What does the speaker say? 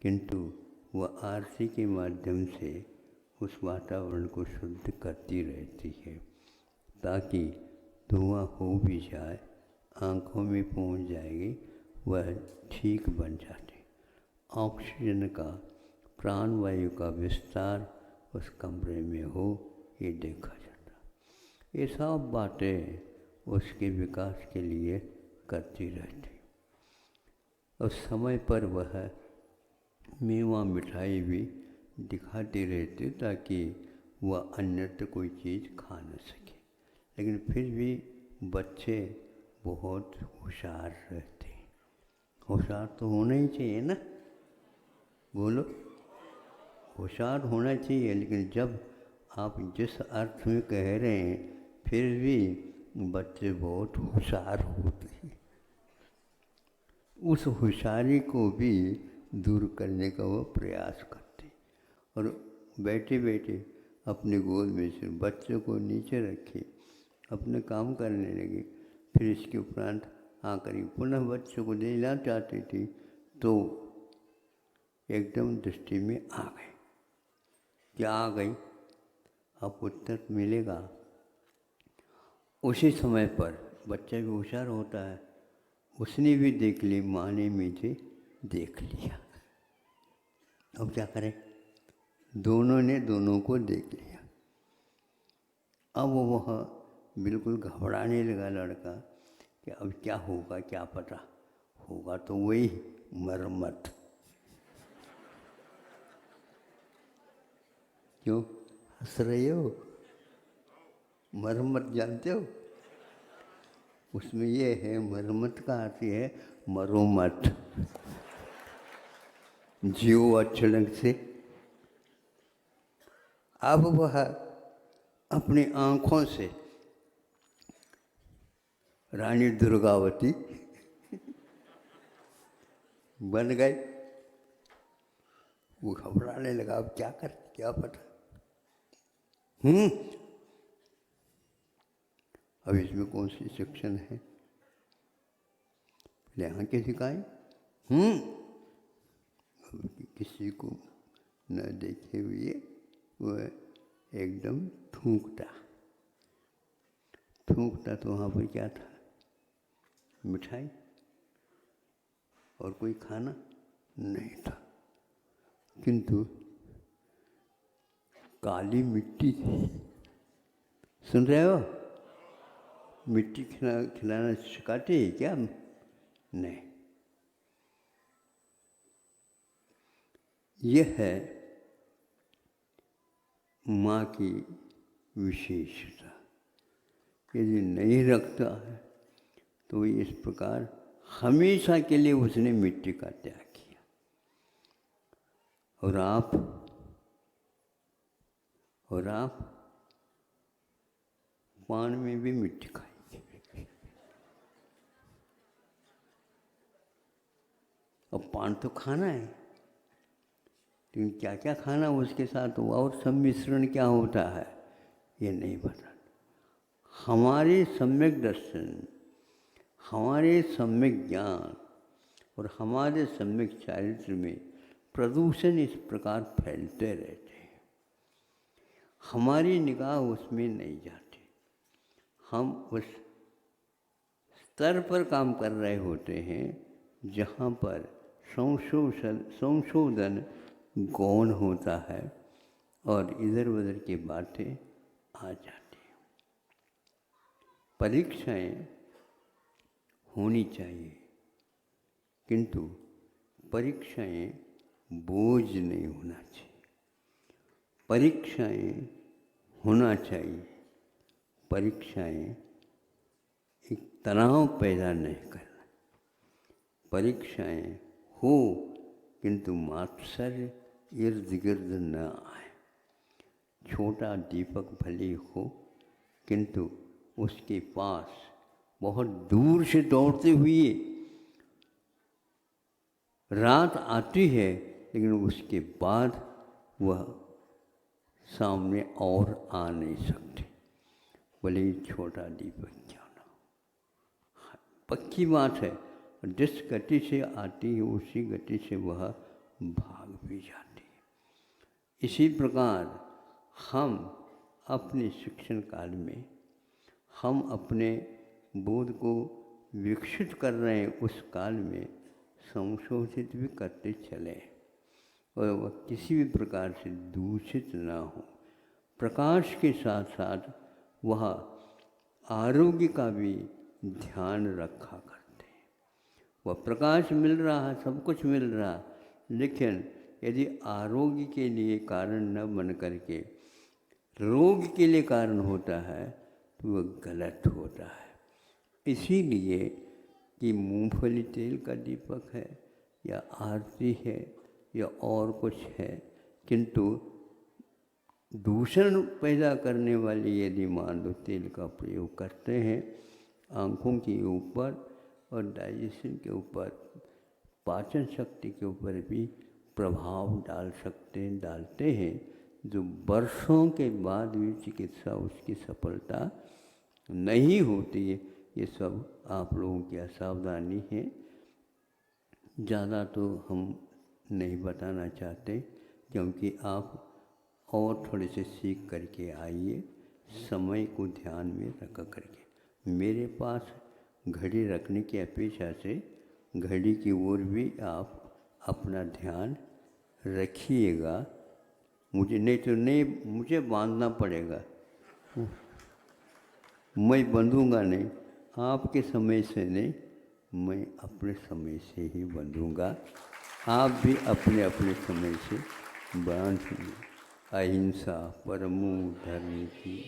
किंतु वह आरती के माध्यम से उस वातावरण को शुद्ध करती रहती है, ताकि धुआं हो भी जाए, आँखों में पहुँच जाएगी, वह ठीक बन जाती। ऑक्सीजन का, प्राणवायु का विस्तार उस कमरे में हो, ये देखा जाता। ये सब बातें उसके विकास के लिए करती रहती। और समय पर वह मेवा मिठाई भी दिखाती रहती, ताकि वह अन्यत्र कोई चीज़ खा न सके। लेकिन फिर भी बच्चे बहुत होशियार रहते हैं। होशियार तो होना ही चाहिए ना, बोलो, होशियार होना चाहिए। लेकिन जब आप जिस अर्थ में कह रहे हैं, फिर भी बच्चे बहुत होशियार होते हैं। उस होशियारी को भी दूर करने का वो प्रयास करते, और बैठे बैठे अपने गोद में से बच्चों को नीचे रखे अपने काम करने लगे। फिर इसके उपरांत आकर पुनः बच्चों को देना चाहती थी, तो एकदम दृष्टि में आ गए। क्या आ गई? अब उत्तर मिलेगा। उसी समय पर बच्चा भी होशियार होता है, उसने भी देख ली, माँ ने मुझे देख लिया। अब क्या करें? दोनों ने दोनों को देख लिया। अब वह बिल्कुल घबराने लगा लड़का कि अब क्या होगा, क्या पता होगा तो वही मरम्मत। क्यों हंस रहे हो? मरम्मत जानते हो? उसमें ये है, मरम्मत का अर्थ है मरोमत, जियो अच्छे ढंग से। अब वह अपनी आँखों से रानी दुर्गावती बन गए। वो घबराने लगा, अब क्या कर, क्या पता। अब इसमें कौन सी सेक्शन है? पहले आँखें दिखाएं, किसी को न देखे हुए वह एकदम थूकता। तो वहाँ पर क्या था? मिठाई और कोई खाना नहीं था, किंतु काली मिट्टी थी। सुन रहे हो? मिट्टी खिलाना सिखाते हैं क्या? नहीं। यह है माँ की विशेषता। यदि नहीं रखता है तो इस प्रकार हमेशा के लिए उसने मिट्टी का त्याग किया। और आप पान में भी मिट्टी खाएंगे। अब पान तो खाना है, लेकिन क्या क्या खाना उसके साथ और सम्मिश्रण क्या होता है ये नहीं पता। हमारे सम्यक दर्शन, हमारे सम्यक ज्ञान और हमारे सम्यक चारित्र में प्रदूषण इस प्रकार फैलते रहते हैं, हमारी निगाह उसमें नहीं जाती। हम उस स्तर पर काम कर रहे होते हैं जहाँ पर संशोधन गौण होता है और इधर उधर की बातें आ जाती हैं। परीक्षाएं होनी चाहिए, किंतु परीक्षाएं बोझ नहीं होना चाहिए। परीक्षाएं होना चाहिए, परीक्षाएं एक तनाव पैदा नहीं करना। परीक्षाएं हो, किंतु मात्सर्य इर्द गिर्द न आए। छोटा दीपक भले हो, किंतु उसके पास बहुत दूर से दौड़ते हुए रात आती है, लेकिन उसके बाद वह सामने और आ नहीं सकते, भले ही छोटा दीपक क्यों ना हो। पक्की बात है, जिस गति से आती है उसी गति से वह भाग भी जाती है। इसी प्रकार हम अपने शिक्षण काल में हम अपने बोध को विकसित कर रहे हैं, उस काल में संशोधित भी करते चले और वह किसी भी प्रकार से दूषित ना हो। प्रकाश के साथ साथ वह आरोग्य का भी ध्यान रखा करते हैं। वह प्रकाश मिल रहा है, सब कुछ मिल रहा, लेकिन यदि आरोग्य के लिए कारण न बन करके रोग के लिए कारण होता है तो वह गलत होता है। इसीलिए कि मूंगफली तेल का दीपक है या आरती है या और कुछ है, किंतु दूषण पैदा करने वाली यदि मान लो तेल का प्रयोग करते हैं, आँखों के ऊपर और डाइजेशन के ऊपर, पाचन शक्ति के ऊपर भी प्रभाव डालते हैं, जो वर्षों के बाद भी चिकित्सा उसकी सफलता नहीं होती है। ये सब आप लोगों की असावधानी है। ज़्यादा तो हम नहीं बताना चाहते, क्योंकि आप और थोड़े से सीख करके आइए, समय को ध्यान में रख करके। मेरे पास घड़ी रखने की अपेक्षा से घड़ी की ओर भी आप अपना ध्यान रखिएगा। मुझे बांधना पड़ेगा, मैं बंधूंगा नहीं, आपके समय से नहीं, मैं अपने समय से ही बंधूंगा। आप भी अपने अपने समय से बांधिए। अहिंसा परमो धर्म की।